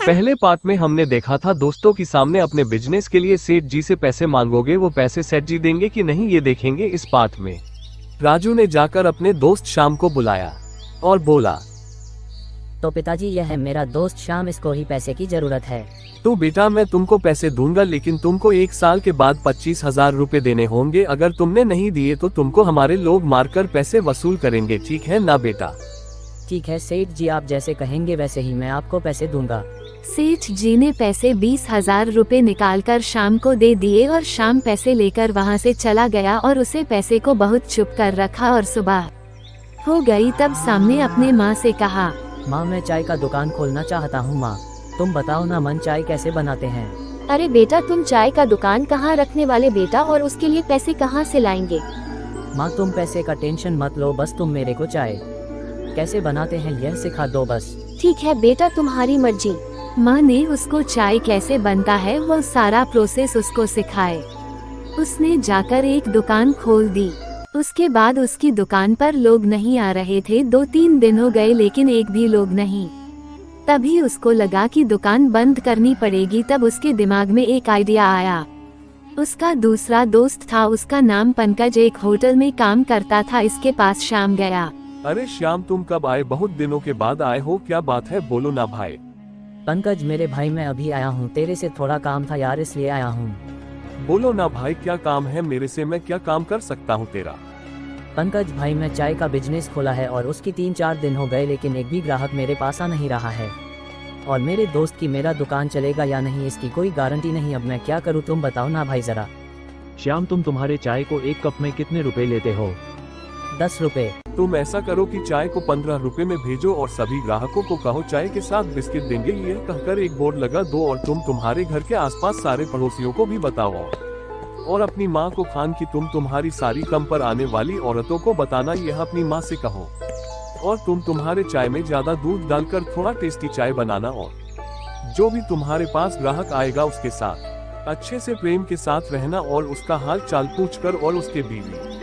पहले पार्ट में हमने देखा था दोस्तों कि सामने अपने बिजनेस के लिए सेठ जी से पैसे मांगोगे, वो पैसे सेठ जी देंगे कि नहीं ये देखेंगे इस पार्ट में। राजू ने जाकर अपने दोस्त श्याम को बुलाया और बोला, तो पिताजी यह है मेरा दोस्त श्याम, इसको ही पैसे की जरूरत है। तो बेटा मैं तुमको पैसे दूंगा, लेकिन तुमको 1 साल के बाद 25,000 रुपए देने होंगे। अगर तुमने नहीं दिए तो तुमको हमारे लोग मारकर पैसे वसूल करेंगे, ठीक है ना बेटा? ठीक है सेठ जी, आप जैसे कहेंगे वैसे ही मैं आपको पैसे दूंगा। सेठ जी ने पैसे 20,000 रुपए निकालकर श्याम को दे दिए और श्याम पैसे लेकर वहां से चला गया और उसे पैसे को बहुत छुप कर रखा। और सुबह हो गई तब सामने अपने माँ से कहा, माँ मैं चाय का दुकान खोलना चाहता हूँ। माँ तुम बताओ ना मन चाय कैसे बनाते हैं? अरे बेटा तुम चाय का दुकान कहाँ रखने वाले बेटा, और उसके लिए पैसे कहाँ से लाएंगे? माँ तुम पैसे का टेंशन मत लो, बस तुम मेरे को चाय कैसे बनाते हैं यह सिखा दो बस। ठीक है बेटा तुम्हारी मर्जी। माँ ने उसको चाय कैसे बनता है वो सारा प्रोसेस उसको सिखाए। उसने जाकर एक दुकान खोल दी। उसके बाद उसकी दुकान पर लोग नहीं आ रहे थे। 2-3 दिन हो गए लेकिन एक भी लोग नहीं। तभी उसको लगा कि दुकान बंद करनी पड़ेगी। तब उसके दिमाग में एक आइडिया आया। उसका दूसरा दोस्त था, उसका नाम पंकज, एक होटल में काम करता था। इसके पास श्याम गया। अरे श्याम तुम कब आए? बहुत दिनों के बाद आए हो, क्या बात है? बोलो ना भाई। पंकज मेरे भाई मैं अभी आया हूँ, तेरे से थोड़ा काम था यार इसलिए आया हूँ। बोलो ना भाई, क्या काम है मेरे से? मैं क्या काम कर सकता हूँ तेरा? पंकज भाई मैं चाय का बिजनेस खोला है और उसकी 3-4 दिन हो गए लेकिन एक भी ग्राहक मेरे पास आ नहीं रहा है। और मेरे दोस्त की मेरा दुकान चलेगा या नहीं इसकी कोई गारंटी नहीं। अब मैं क्या करूँ तुम बताओ ना भाई जरा। श्याम तुम्हारे चाय को 1 कप में कितने रुपए लेते हो? 10 रुपए। तुम ऐसा करो कि चाय को 15 रुपए में भेजो और सभी ग्राहकों को कहो चाय के साथ बिस्किट देंगे। ये कहकर एक बोर्ड लगा दो और तुम तुम्हारे घर के आसपास सारे पड़ोसियों को भी बताओ। और अपनी माँ को खान की तुम तुम्हारी सारी कम पर आने वाली औरतों को बताना, यह अपनी माँ से कहो। और तुम तुम्हारे चाय में ज्यादा दूध डालकर थोड़ा टेस्टी चाय बनाना। और जो भी तुम्हारे पास ग्राहक आएगा उसके साथ अच्छे से प्रेम के साथ रहना और उसका हाल चाल पूछकर और उसके बीवी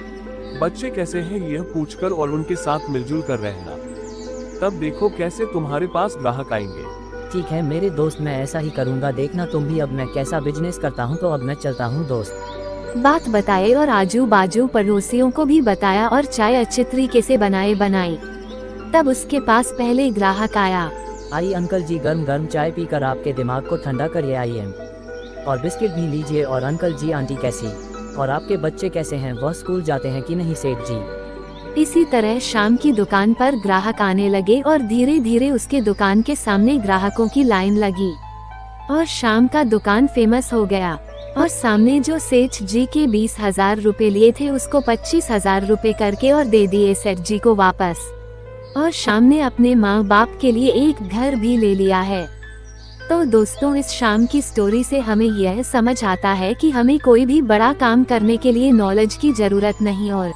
बच्चे कैसे हैं यह पूछकर और उनके साथ मिलजुल कर रहना। तब देखो कैसे तुम्हारे पास ग्राहक आएंगे। ठीक है मेरे दोस्त मैं ऐसा ही करूँगा, देखना तुम भी अब मैं कैसा बिजनेस करता हूँ। तो अब मैं चलता हूँ दोस्त। बात बताए और आजू बाजू पड़ोसियों को भी बताया और चाय अच्छे तरीके से बनाई। तब उसके पास पहले ग्राहक आया। आई अंकल जी गर्म गर्म चाय पीकर आपके दिमाग को ठंडा करिए आइए। और बिस्किट भी लीजिए। और अंकल जी आंटी कैसी और आपके बच्चे कैसे हैं, वह स्कूल जाते हैं कि नहीं सेठ जी? इसी तरह शाम की दुकान पर ग्राहक आने लगे और धीरे धीरे उसके दुकान के सामने ग्राहकों की लाइन लगी और शाम का दुकान फेमस हो गया। और सामने जो सेठ जी के 20,000 रुपए लिए थे उसको 25,000 रुपए करके और दे दिए सेठ जी को वापस। और शाम ने अपने माँ बाप के लिए एक घर भी ले लिया है। तो दोस्तों इस शाम की स्टोरी से हमें यह समझ आता है कि हमें कोई भी बड़ा काम करने के लिए नॉलेज की जरूरत नहीं, और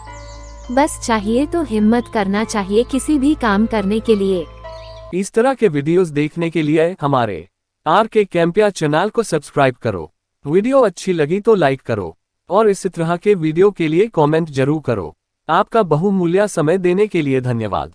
बस चाहिए तो हिम्मत करना चाहिए किसी भी काम करने के लिए। इस तरह के वीडियोस देखने के लिए हमारे RK कैंपिया चैनल को सब्सक्राइब करो। वीडियो अच्छी लगी तो लाइक करो और इस तरह के वीडियो के लिए कमेंट जरूर करो। आपका बहुमूल्य समय देने के लिए धन्यवाद।